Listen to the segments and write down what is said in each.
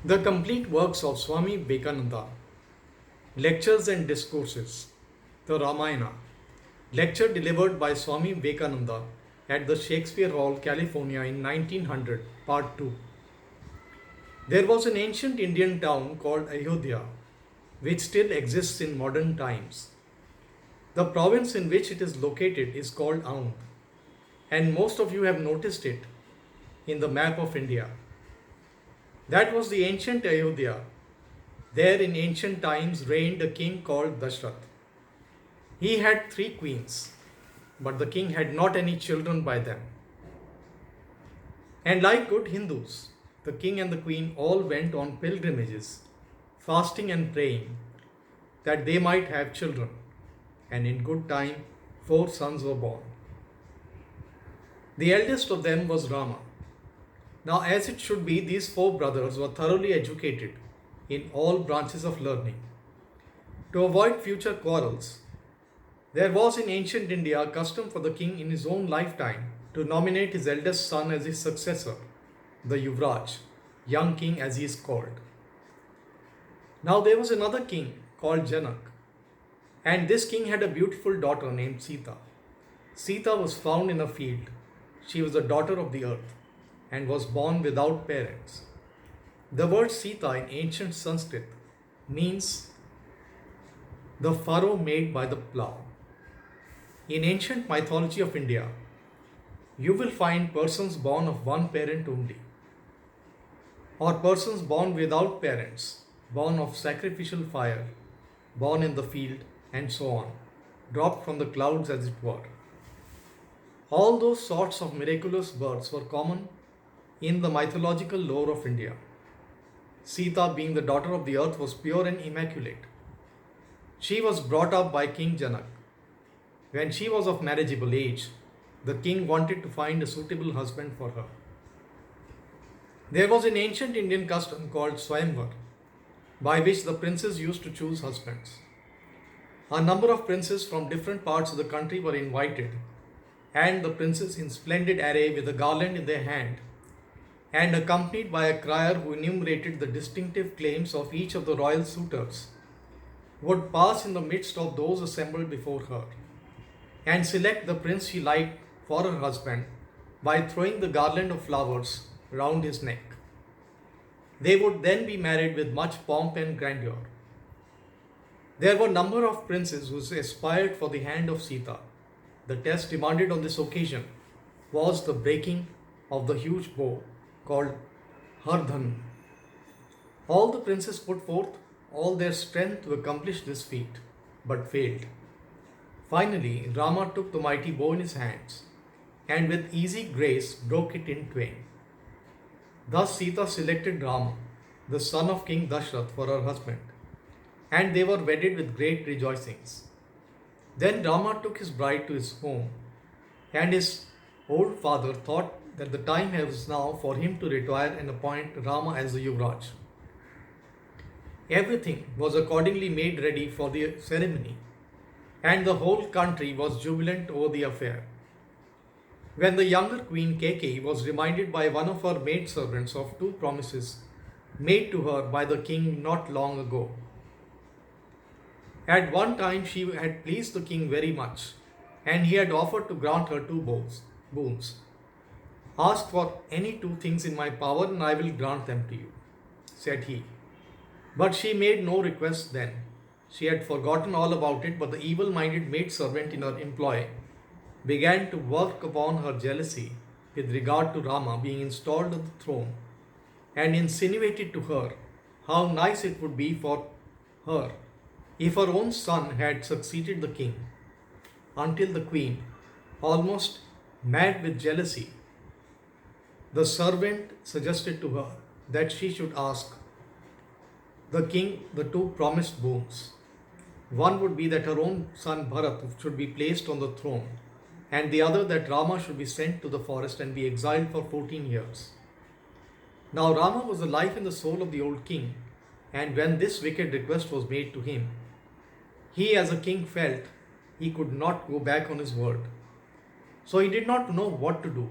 The complete works of Swami Vivekananda, Lectures and Discourses, the Ramayana, lecture delivered by Swami Vivekananda at the Shakespeare Hall, California in 1900, Part 2. There was an ancient Indian town called Ayodhya, which still exists in modern times. The province in which it is located is called Aundh, and most of you have noticed it in the map of India. That was the ancient Ayodhya. There in ancient times reigned a king called Dashrath. He had 3 queens, but the king had not any children by them. And like good Hindus, the king and the queen all went on pilgrimages, fasting and praying that they might have children. And in good time, 4 sons were born. The eldest of them was Rama. Now, as it should be, these 4 brothers were thoroughly educated in all branches of learning. To avoid future quarrels, there was in ancient India a custom for the king in his own lifetime to nominate his eldest son as his successor, the Yuvraj, young king as he is called. Now there was another king called Janak, and this king had a beautiful daughter named Sita. Sita was found in a field. She was the daughter of the earth and was born without parents. The word Sita in ancient Sanskrit means the furrow made by the plough. In ancient mythology of India, you will find persons born of one parent only, or persons born without parents, born of sacrificial fire, born in the field, and so on, dropped from the clouds as it were. All those sorts of miraculous births were common in the mythological lore of India. Sita, being the daughter of the earth, was pure and immaculate. She was brought up by King Janak. When she was of marriageable age, the king wanted to find a suitable husband for her. There was an ancient Indian custom called Swayamvar, by which the princes used to choose husbands. A number of princes from different parts of the country were invited, and the princes in splendid array with a garland in their hand, and accompanied by a crier who enumerated the distinctive claims of each of the royal suitors, would pass in the midst of those assembled before her, and select the prince she liked for her husband by throwing the garland of flowers round his neck. They would then be married with much pomp and grandeur. There were a number of princes who aspired for the hand of Sita. The test demanded on this occasion was the breaking of the huge bow called Hardhan. All the princes put forth all their strength to accomplish this feat, but failed. Finally, Rama took the mighty bow in his hands and with easy grace broke it in twain. Thus Sita selected Rama, the son of King Dashrath, for her husband, and they were wedded with great rejoicings. Then Rama took his bride to his home, and his old father thought that the time was now for him to retire and appoint Rama as the Yuvraj. Everything was accordingly made ready for the ceremony, and the whole country was jubilant over the affair. When the younger queen Keke was reminded by one of her maidservants of 2 promises made to her by the king not long ago. At one time she had pleased the king very much, and he had offered to grant her 2 boons. Ask for any 2 things in my power, and I will grant them to you, said he. But she made no request then. She had forgotten all about it, but the evil-minded maidservant in her employ began to work upon her jealousy with regard to Rama being installed on the throne, and insinuated to her how nice it would be for her if her own son had succeeded the king, until the queen, almost mad with jealousy, the servant suggested to her that she should ask the king the 2 promised boons. One would be that her own son Bharat should be placed on the throne, and the other that Rama should be sent to the forest and be exiled for 14 years. Now Rama was the life and the soul of the old king, and when this wicked request was made to him, he as a king felt he could not go back on his word. So he did not know what to do.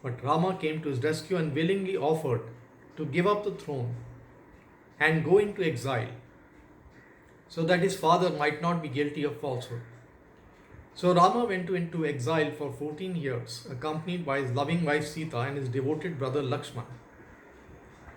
But Rama came to his rescue and willingly offered to give up the throne and go into exile so that his father might not be guilty of falsehood. So Rama went into exile for 14 years, accompanied by his loving wife Sita and his devoted brother Lakshman,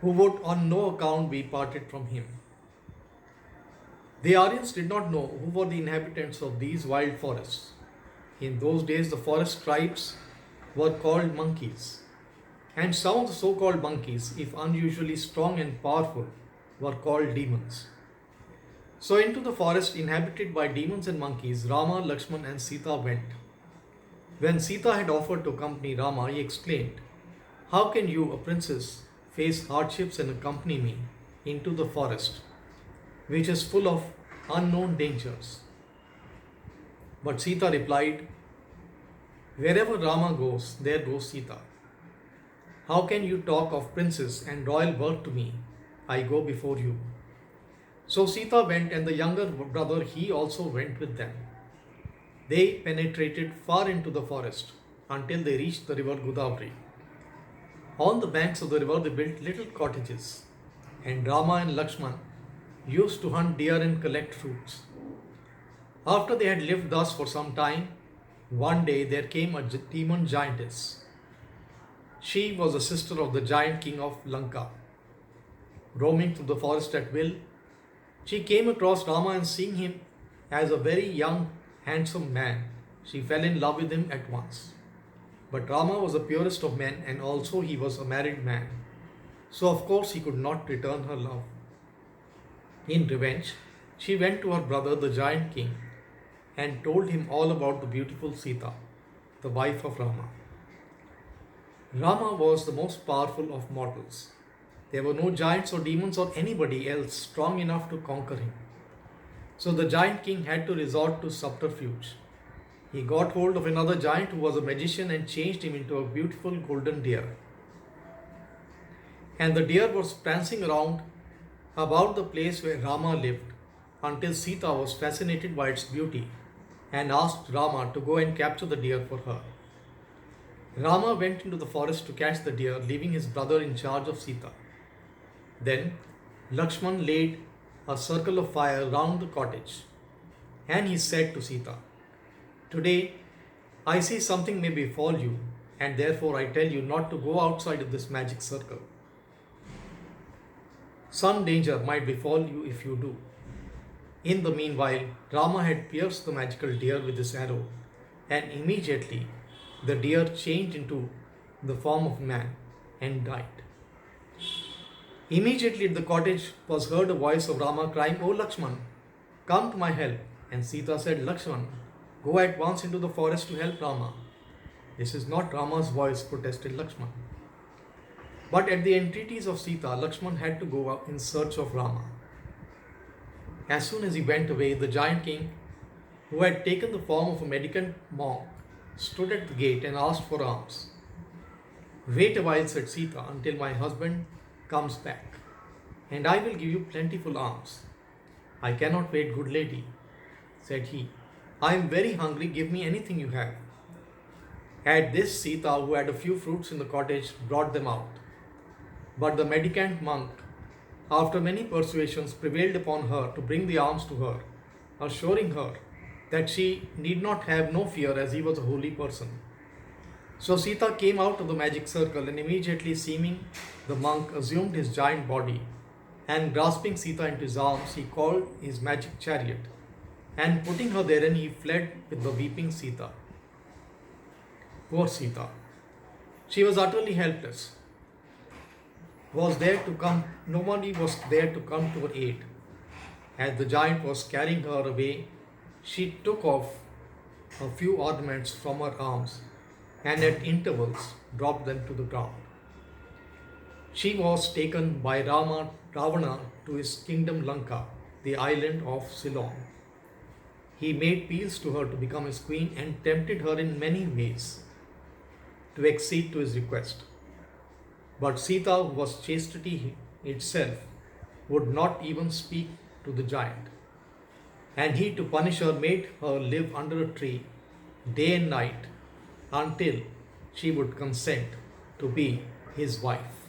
who would on no account be parted from him. The Aryans did not know who were the inhabitants of these wild forests. In those days, the forest tribes were called monkeys, and some of the so-called monkeys, if unusually strong and powerful, were called demons. So into the forest inhabited by demons and monkeys, Rama, Lakshman and Sita went. When Sita had offered to accompany Rama, he exclaimed, "How can you, a princess, face hardships and accompany me into the forest, which is full of unknown dangers?" But Sita replied, "Wherever Rama goes, there goes Sita. How can you talk of princess and royal birth to me? I go before you." So Sita went, and the younger brother, he also went with them. They penetrated far into the forest until they reached the river Godavari. On the banks of the river, they built little cottages, and Rama and Lakshman used to hunt deer and collect fruits. After they had lived thus for some time, one day there came a demon giantess. She was the sister of the giant king of Lanka. Roaming through the forest at will, she came across Rama, and seeing him as a very young, handsome man, she fell in love with him at once. But Rama was the purest of men, and also he was a married man. So of course he could not return her love. In revenge, she went to her brother, the giant king, and told him all about the beautiful Sita, the wife of Rama. Rama was the most powerful of mortals. There were no giants or demons or anybody else strong enough to conquer him. So the giant king had to resort to subterfuge. He got hold of another giant who was a magician and changed him into a beautiful golden deer. And the deer was prancing around about the place where Rama lived until Sita was fascinated by its beauty and asked Rama to go and capture the deer for her. Rama went into the forest to catch the deer, leaving his brother in charge of Sita. Then Lakshman laid a circle of fire round the cottage, and he said to Sita, "Today I see something may befall you, and therefore I tell you not to go outside of this magic circle. Some danger might befall you if you do." In the meanwhile, Rama had pierced the magical deer with his arrow, and immediately the deer changed into the form of man and died. Immediately at the cottage was heard a voice of Rama crying, "O Lakshman, come to my help." And Sita said, "Lakshman, go at once into the forest to help Rama." "This is not Rama's voice," protested Lakshman. But at the entreaties of Sita, Lakshman had to go out in search of Rama. As soon as he went away, the giant king, who had taken the form of a mendicant monk, stood at the gate and asked for alms. "Wait a while," said Sita, "until my husband comes back, and I will give you plentiful alms." "I cannot wait, good lady," said he. "I am very hungry, give me anything you have." At this, Sita, who had a few fruits in the cottage, brought them out. But the mendicant monk, after many persuasions, prevailed upon her to bring the alms to her, assuring her that she need not have no fear, as he was a holy person. So Sita came out of the magic circle, and immediately seeing the monk assumed his giant body, and grasping Sita into his arms, he called his magic chariot, and putting her therein, he fled with the weeping Sita. Poor Sita! She was utterly helpless. Nobody was there to come to her aid. As the giant was carrying her away, she took off a few ornaments from her arms and at intervals dropped them to the ground. She was taken by Ravana to his kingdom Lanka, the island of Ceylon. He made appeals to her to become his queen and tempted her in many ways to accede to his request. But Sita, who was chastity itself, would not even speak to the giant. And he, to punish her, made her live under a tree day and night until she would consent to be his wife.